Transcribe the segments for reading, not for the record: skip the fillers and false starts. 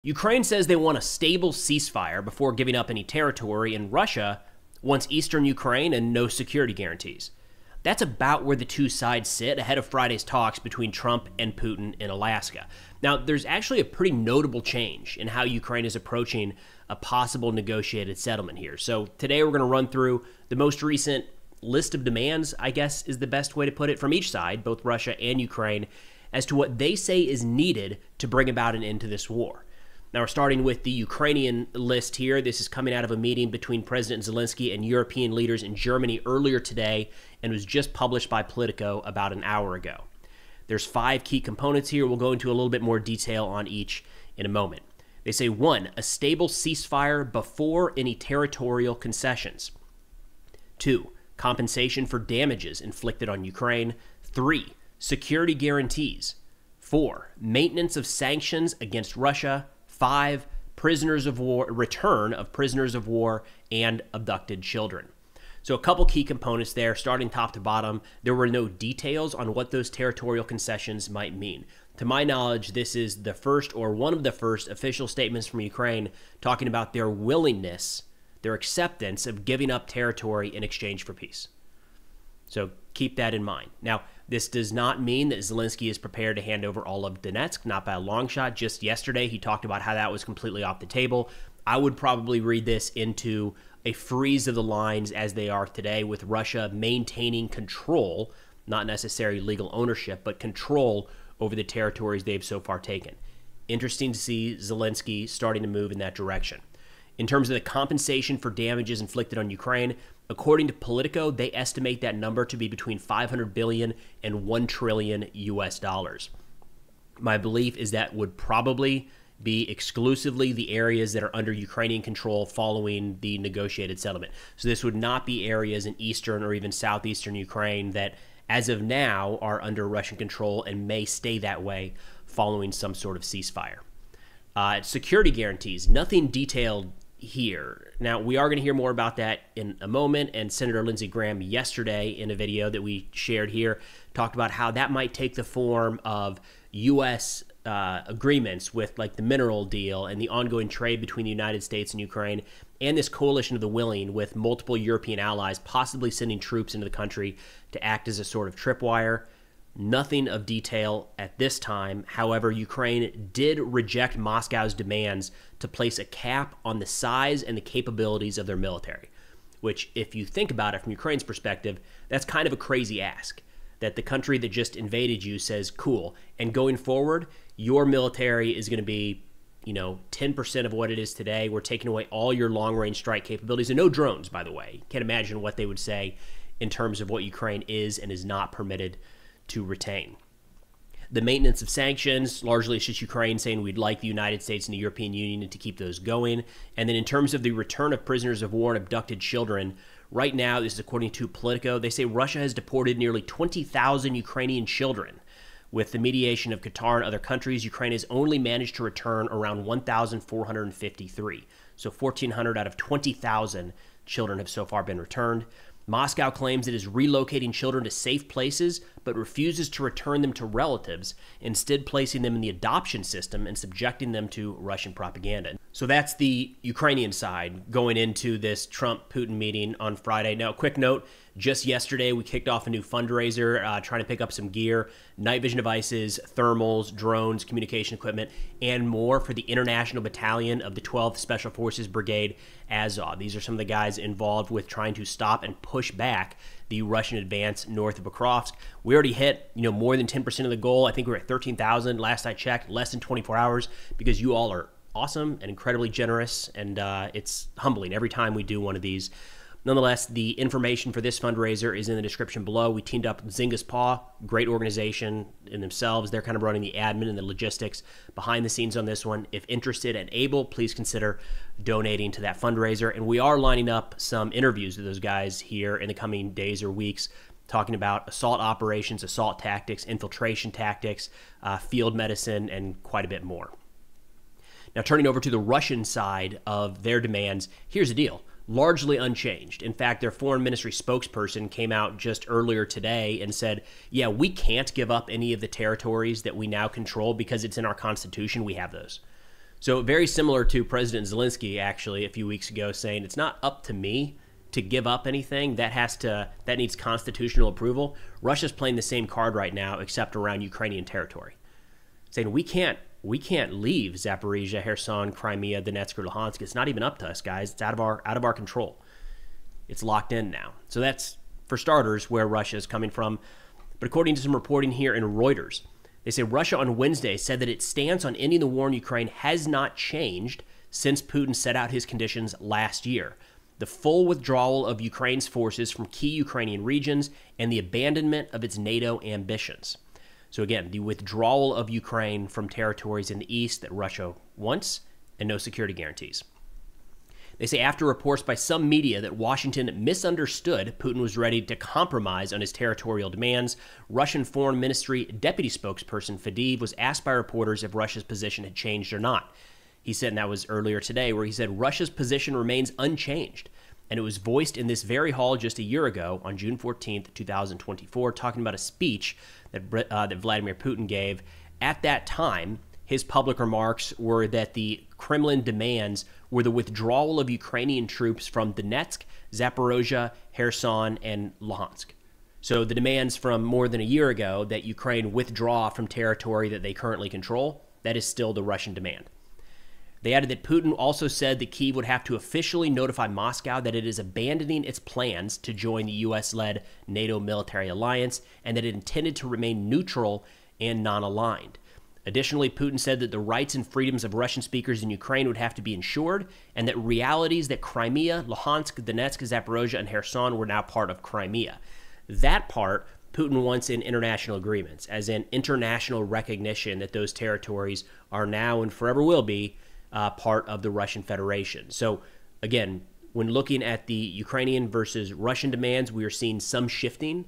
Ukraine says they want a stable ceasefire before giving up any territory, and Russia wants eastern Ukraine and no security guarantees. That's about where the two sides sit ahead of Friday's talks between Trump and Putin in Alaska. Now, there's actually a pretty notable change in how Ukraine is approaching a possible negotiated settlement here. So today we're going to run through the most recent list of demands, I guess is the best way to put it, from each side, both Russia and Ukraine, as to what they say is needed to bring about an end to this war. Now, we're starting with the Ukrainian list here. This is coming out of a meeting between President Zelensky and European leaders in Germany earlier today and was just published by Politico about an hour ago. There's 5 key components here. We'll go into a little bit more detail on each in a moment. They say 1, a stable ceasefire before any territorial concessions. 2, compensation for damages inflicted on Ukraine. 3, security guarantees. 4, maintenance of sanctions against Russia. 5, prisoners of war, return of prisoners of war and abducted children. So a couple key components there, starting top to bottom. There were no details on what those territorial concessions might mean. To my knowledge, this is the first or one of the first official statements from Ukraine talking about their willingness, their acceptance of giving up territory in exchange for peace. So keep that in mind. Now, this does not mean that Zelensky is prepared to hand over all of Donetsk, not by a long shot. Just yesterday, he talked about how that was completely off the table. I would probably read this into a freeze of the lines as they are today, with Russia maintaining control, not necessarily legal ownership, but control over the territories they've so far taken. Interesting to see Zelensky starting to move in that direction. In terms of the compensation for damages inflicted on Ukraine, according to Politico, they estimate that number to be between $500 billion and $1 trillion US. My belief is that would probably be exclusively the areas that are under Ukrainian control following the negotiated settlement. So this would not be areas in eastern or even southeastern Ukraine that, as of now, are under Russian control and may stay that way following some sort of ceasefire. Security guarantees, nothing detailed here. Now, we are going to hear more about that in a moment, and Senator Lindsey Graham yesterday in a video that we shared here talked about how that might take the form of U.S. Agreements with like the mineral deal and the ongoing trade between the United States and Ukraine, and this coalition of the willing with multiple European allies possibly sending troops into the country to act as a sort of tripwire. Nothing of detail at this time. However, Ukraine did reject Moscow's demands to place a cap on the size and the capabilities of their military, which, if you think about it from Ukraine's perspective, that's kind of a crazy ask, that the country that just invaded you says, cool, and going forward, your military is going to be 10% of what it is today. We're taking away all your long-range strike capabilities, and no drones, by the way. Can't imagine what they would say in terms of what Ukraine is and is not permitted to retain. The maintenance of sanctions, largely it's just Ukraine saying we'd like the United States and the European Union to keep those going. And then in terms of the return of prisoners of war and abducted children, right now, this is according to Politico, they say Russia has deported nearly 20,000 Ukrainian children. With the mediation of Qatar and other countries, Ukraine has only managed to return around 1,453. So 1,400 out of 20,000 children have so far been returned. Moscow claims it is relocating children to safe places, but refuses to return them to relatives, instead placing them in the adoption system and subjecting them to Russian propaganda. So that's the Ukrainian side going into this Trump-Putin meeting on Friday. Now, quick note, just yesterday we kicked off a new fundraiser trying to pick up some gear, night vision devices, thermals, drones, communication equipment, and more for the International Battalion of the 12th Special Forces Brigade, Azov. These are some of the guys involved with trying to stop and push back the Russian advance north of Pokrovsk. We already hit, more than 10% of the goal. I think we're at 13,000 last I checked, less than 24 hours, because you all are awesome and incredibly generous, and it's humbling every time we do one of these. Nonetheless, the information for this fundraiser is in the description below. We teamed up with Zynga's Paw, great organization in themselves. They're kind of running the admin and the logistics behind the scenes on this one. If interested and able, please consider donating to that fundraiser. And we are lining up some interviews with those guys here in the coming days or weeks, talking about assault operations, assault tactics, infiltration tactics, field medicine, and quite a bit more. Now, turning over to the Russian side of their demands, here's the deal. Largely unchanged. In fact, their foreign ministry spokesperson came out just earlier today and said, yeah, we can't give up any of the territories that we now control because it's in our constitution. We have those. So very similar to President Zelensky, actually, a few weeks ago, saying it's not up to me to give up anything. That needs constitutional approval. Russia's playing the same card right now, except around Ukrainian territory, saying we can't leave Zaporizhia, Kherson, Crimea, Donetsk, or Luhansk. It's not even up to us, guys. It's out of our control. It's locked in now. So that's, for starters, where Russia is coming from. But according to some reporting here in Reuters, they say Russia on Wednesday said that its stance on ending the war in Ukraine has not changed since Putin set out his conditions last year. The full withdrawal of Ukraine's forces from key Ukrainian regions and the abandonment of its NATO ambitions. So again, the withdrawal of Ukraine from territories in the east that Russia wants and no security guarantees. They say after reports by some media that Washington misunderstood Putin was ready to compromise on his territorial demands, Russian Foreign Ministry deputy spokesperson Fadiev was asked by reporters if Russia's position had changed or not. He said, and that was earlier today, where he said Russia's position remains unchanged. And it was voiced in this very hall just a year ago on June 14th, 2024, talking about a speech that Vladimir Putin gave. At that time, his public remarks were that the Kremlin demands were the withdrawal of Ukrainian troops from Donetsk, Zaporozhye, Kherson, and Luhansk. So the demands from more than a year ago that Ukraine withdraw from territory that they currently control, that is still the Russian demand. They added that Putin also said that Kyiv would have to officially notify Moscow that it is abandoning its plans to join the U.S.-led NATO military alliance and that it intended to remain neutral and non-aligned. Additionally, Putin said that the rights and freedoms of Russian speakers in Ukraine would have to be ensured and that realities that Crimea, Luhansk, Donetsk, Zaporozhye, and Kherson were now part of Crimea. That part Putin wants in international agreements, as in international recognition that those territories are now and forever will be part of the Russian Federation. So again, when looking at the Ukrainian versus Russian demands, we are seeing some shifting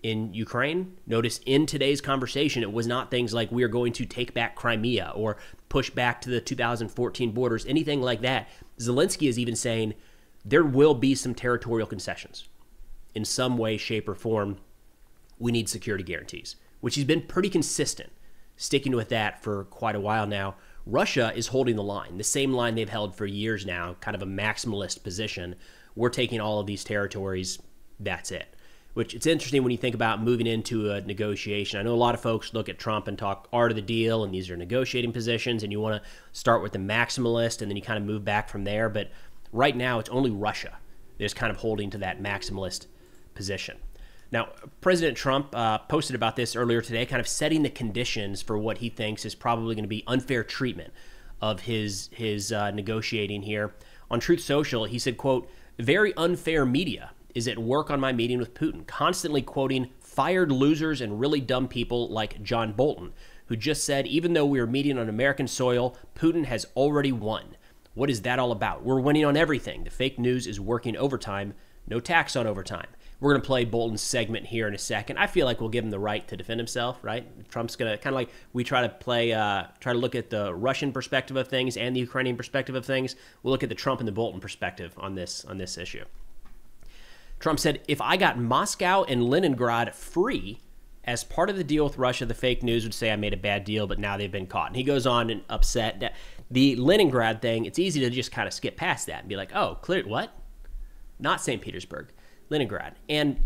in Ukraine. Notice in today's conversation, it was not things like we are going to take back Crimea or push back to the 2014 borders, anything like that. Zelensky is even saying there will be some territorial concessions in some way, shape, or form. We need security guarantees, which he's been pretty consistent, sticking with that for quite a while now. Russia is holding the line, the same line they've held for years now, kind of a maximalist position. We're taking all of these territories, that's it. Which it's interesting when you think about moving into a negotiation. I know a lot of folks look at Trump and talk art of the deal, and these are negotiating positions, and you want to start with the maximalist, and then you kind of move back from there. But right now, it's only Russia that is kind of holding to that maximalist position. Now, President Trump posted about this earlier today, kind of setting the conditions for what he thinks is probably going to be unfair treatment of his negotiating here. On Truth Social, he said, quote, "Very unfair media is at work on my meeting with Putin, constantly quoting fired losers and really dumb people like John Bolton, who just said, even though we are meeting on American soil, Putin has already won. What is that all about? We're winning on everything. The fake news is working overtime. No tax on overtime." We're going to play Bolton's segment here in a second. I feel like we'll give him the right to defend himself, right? Trump's going to kind of like we try to look at the Russian perspective of things and the Ukrainian perspective of things. We'll look at the Trump and the Bolton perspective on this issue. Trump said, "If I got Moscow and Leningrad free as part of the deal with Russia, the fake news would say I made a bad deal, but now they've been caught." And he goes on and upset that the Leningrad thing, it's easy to just kind of skip past that and be like, oh, clear, what? Not St. Petersburg. Leningrad. And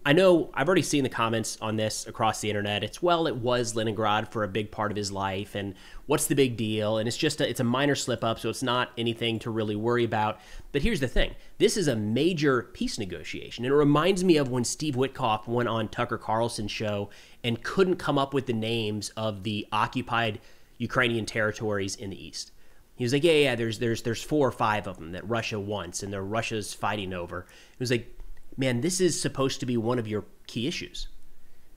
I know I've already seen the comments on this across the internet. It's, well, it was Leningrad for a big part of his life, and what's the big deal? And it's just it's a minor slip up, so it's not anything to really worry about. But here's the thing. This is a major peace negotiation. And it reminds me of when Steve Witkoff went on Tucker Carlson's show and couldn't come up with the names of the occupied Ukrainian territories in the east. He was like, yeah, there's 4 or 5 of them that Russia wants and that Russia's fighting over. It was like, man, this is supposed to be one of your key issues.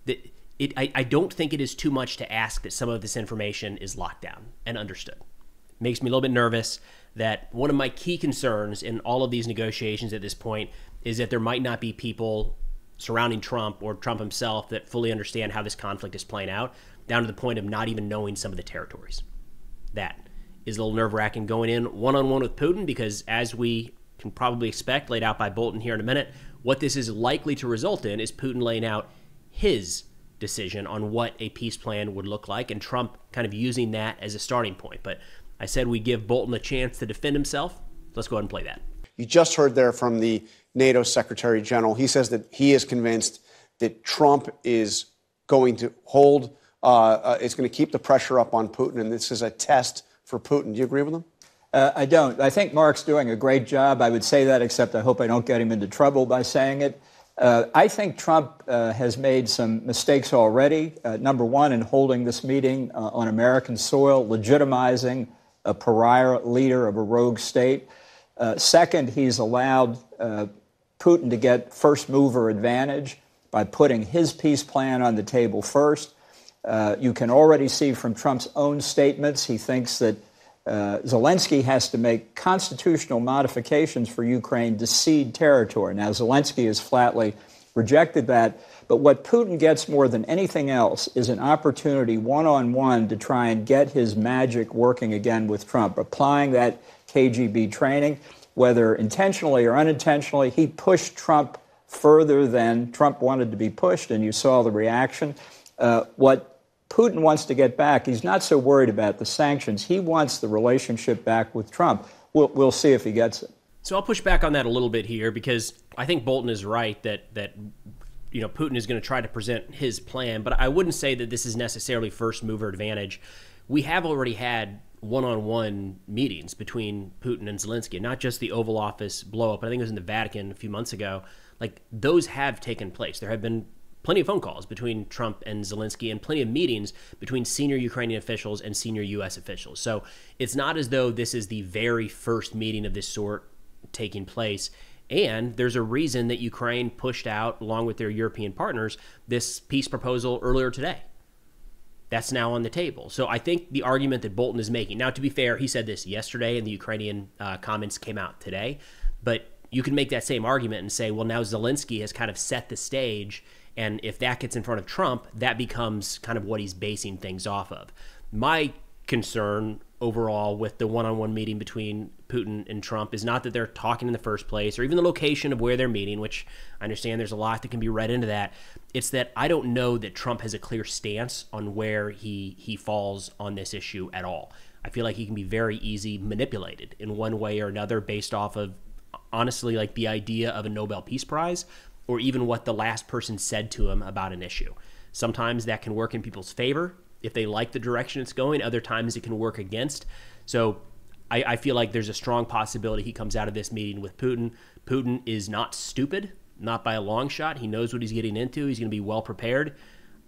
I don't think it is too much to ask that some of this information is locked down and understood. It makes me a little bit nervous that one of my key concerns in all of these negotiations at this point is that there might not be people surrounding Trump or Trump himself that fully understand how this conflict is playing out, down to the point of not even knowing some of the territories. That is a little nerve-wracking going in one-on-one with Putin, because as we can probably expect, laid out by Bolton here in a minute, what this is likely to result in is Putin laying out his decision on what a peace plan would look like, and Trump kind of using that as a starting point. But I said we give Bolton a chance to defend himself. Let's go ahead and play that. You just heard there from the NATO Secretary General. He says that he is convinced that Trump is going to it's going to keep the pressure up on Putin, and this is a test for Putin. Do you agree with him? I don't. I think Mark's doing a great job. I would say that, except I hope I don't get him into trouble by saying it. I think Trump has made some mistakes already. Number one, in holding this meeting on American soil, legitimizing a pariah leader of a rogue state. Second, he's allowed Putin to get first mover advantage by putting his peace plan on the table first. You can already see from Trump's own statements, he thinks that Zelensky has to make constitutional modifications for Ukraine to cede territory. Now, Zelensky has flatly rejected that. But what Putin gets more than anything else is an opportunity one-on-one to try and get his magic working again with Trump, applying that KGB training, whether intentionally or unintentionally. He pushed Trump further than Trump wanted to be pushed, and you saw the reaction. What Putin wants to get back, he's not so worried about the sanctions. He wants the relationship back with Trump. We'll see if he gets it. So I'll push back on that a little bit here, because I think Bolton is right that Putin is going to try to present his plan, but I wouldn't say that this is necessarily first mover advantage. We have already had one-on-one meetings between Putin and Zelensky, not just the Oval Office blow-up. I think it was in the Vatican a few months ago. Like, those have taken place. There have been plenty of phone calls between Trump and Zelensky and plenty of meetings between senior Ukrainian officials and senior U.S. officials. So it's not as though this is the very first meeting of this sort taking place. And there's a reason that Ukraine pushed out, along with their European partners, this peace proposal earlier today. That's now on the table. So I think the argument that Bolton is making, now to be fair, he said this yesterday and the Ukrainian comments came out today, but you can make that same argument and say, well, now Zelensky has kind of set the stage, and if that gets in front of Trump, that becomes kind of what he's basing things off of. My concern overall with the one-on-one meeting between Putin and Trump is not that they're talking in the first place or even the location of where they're meeting, which I understand there's a lot that can be read into that. It's that I don't know that Trump has a clear stance on where he falls on this issue at all. I feel like he can be very easy manipulated in one way or another based off of, honestly, like the idea of a Nobel Peace Prize, or even what the last person said to him about an issue. Sometimes that can work in people's favor if they like the direction it's going. Other times it can work against. So I feel like there's a strong possibility he comes out of this meeting with Putin. Putin is not stupid, not by a long shot. He knows what he's getting into. He's going to be well prepared.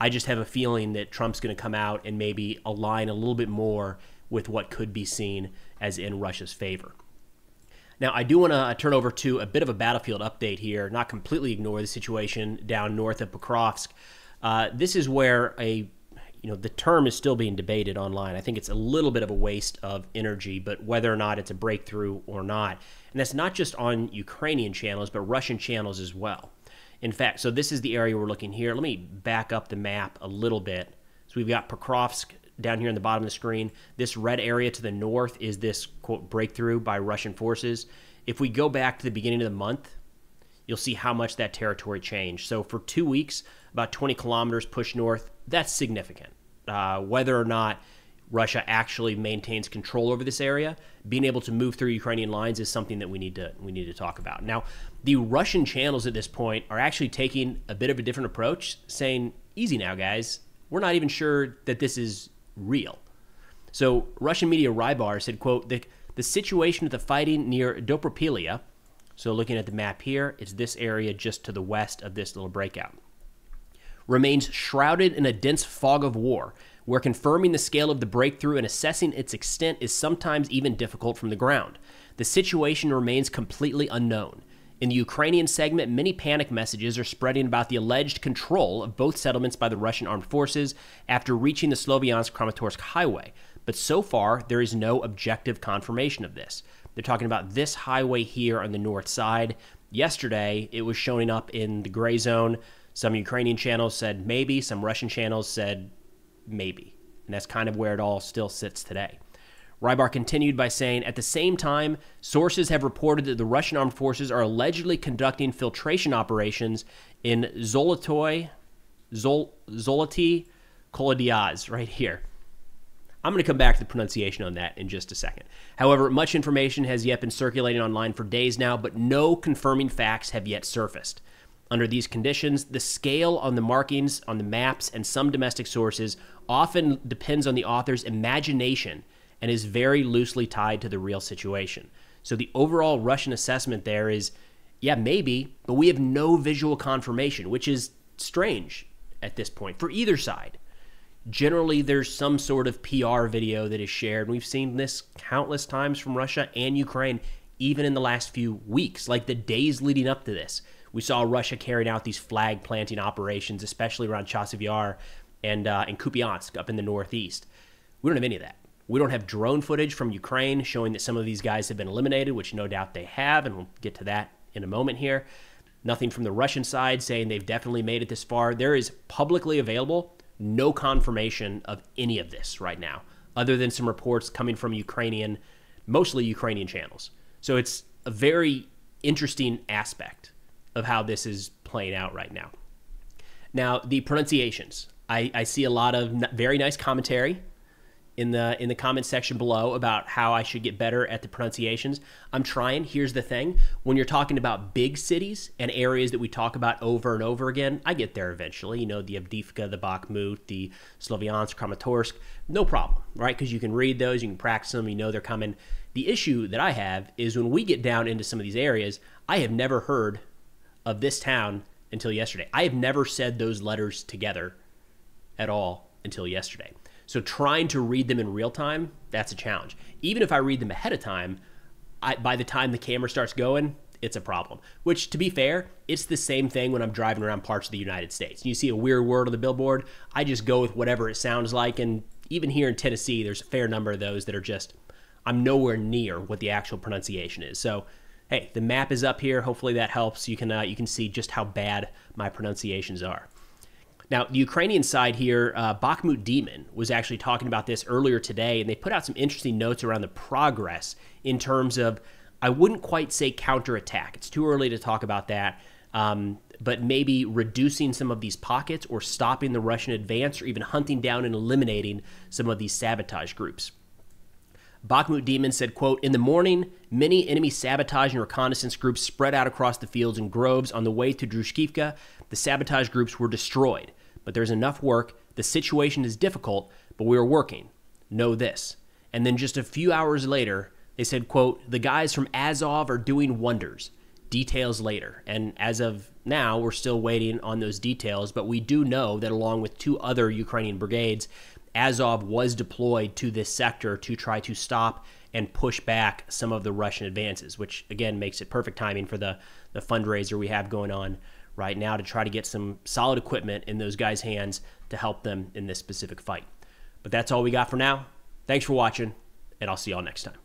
I just have a feeling that Trump's going to come out and maybe align a little bit more with what could be seen as in Russia's favor. Now, I do want to turn over to a bit of a battlefield update here, not completely ignore the situation down north of Pokrovsk. This is where the term is still being debated online. I think it's a little bit of a waste of energy, but whether or not it's a breakthrough or not. And that's not just on Ukrainian channels, but Russian channels as well. In fact, so this is the area we're looking here. Let me back up the map a little bit. So we've got Pokrovsk down here in the bottom of the screen. This red area to the north is this, quote, breakthrough by Russian forces. If we go back to the beginning of the month, you'll see how much that territory changed. So for 2 weeks, about 20 kilometers pushed north. That's significant. Whether or not Russia actually maintains control over this area, being able to move through Ukrainian lines is something that we need to talk about. Now, the Russian channels at this point are actually taking a bit of a different approach, saying, easy now, guys. We're not even sure that this is real. So Russian media Rybar said, quote, the situation of the fighting near Dobropilia, so looking at the map here, it's this area just to the west of this little breakout, remains shrouded in a dense fog of war, where confirming the scale of the breakthrough and assessing its extent is sometimes even difficult from the ground. The situation remains completely unknown. In the Ukrainian segment, many panic messages are spreading about the alleged control of both settlements by the Russian armed forces after reaching the Sloviansk-Kramatorsk highway. But so far, there is no objective confirmation of this. They're talking about this highway here on the north side. Yesterday, it was showing up in the gray zone. Some Ukrainian channels said maybe, some Russian channels said maybe. And that's kind of where it all still sits today. Rybar continued by saying, at the same time, sources have reported that the Russian armed forces are allegedly conducting filtration operations in Zoloty Kolodiaz, right here. I'm going to come back to the pronunciation on that in just a second. However, much information has yet been circulating online for days now, but no confirming facts have yet surfaced. Under these conditions, the scale on the markings on the maps and some domestic sources often depends on the author's imagination and is very loosely tied to the real situation. So the overall Russian assessment there is, yeah, maybe, but we have no visual confirmation, which is strange at this point for either side. Generally, there's some sort of PR video that is shared. We've seen this countless times from Russia and Ukraine, even in the last few weeks, like the days leading up to this. We saw Russia carrying out these flag planting operations, especially around Chasiv Yar and Kupiansk up in the northeast. We don't have any of that. We don't have drone footage from Ukraine showing that some of these guys have been eliminated, which no doubt they have, and we'll get to that in a moment here. Nothing from the Russian side saying they've definitely made it this far. There is publicly available no confirmation of any of this right now, other than some reports coming from mostly Ukrainian channels. So it's a very interesting aspect of how this is playing out right now. Now, the pronunciations. I see a lot of very nice commentary in the comment section below about how I should get better at the pronunciations. I'm trying. Here's the thing. When you're talking about big cities and areas that we talk about over and over again, I get there eventually. You know, the Avdiivka, the Bakhmut, the Sloviansk, Kramatorsk, no problem, right? Because you can read those, you can practice them, you know they're coming. The issue that I have is when we get down into some of these areas, I have never heard of this town until yesterday. I have never said those letters together at all until yesterday. So trying to read them in real time, that's a challenge. Even if I read them ahead of time, by the time the camera starts going, it's a problem. Which, to be fair, it's the same thing when I'm driving around parts of the United States. You see a weird word on the billboard, I just go with whatever it sounds like. And even here in Tennessee, there's a fair number of those that are just, I'm nowhere near what the actual pronunciation is. So, hey, the map is up here. Hopefully that helps. You can see just how bad my pronunciations are. Now, the Ukrainian side here, Bakhmut Demon was actually talking about this earlier today, and they put out some interesting notes around the progress in terms of, I wouldn't quite say counterattack. It's too early to talk about that, but maybe reducing some of these pockets or stopping the Russian advance or even hunting down and eliminating some of these sabotage groups. Bakhmut Demon said, quote, "In the morning, many enemy sabotage and reconnaissance groups spread out across the fields and groves on the way to Drushkivka. The sabotage groups were destroyed. But there's enough work. The situation is difficult, but we are working. Know this." And then just a few hours later, they said, quote, "The guys from Azov are doing wonders. Details later." And as of now, we're still waiting on those details, but we do know that along with two other Ukrainian brigades, Azov was deployed to this sector to try to stop and push back some of the Russian advances, which again makes it perfect timing for the fundraiser we have going on right now to try to get some solid equipment in those guys' hands to help them in this specific fight. But that's all we got for now. Thanks for watching, and I'll see y'all next time.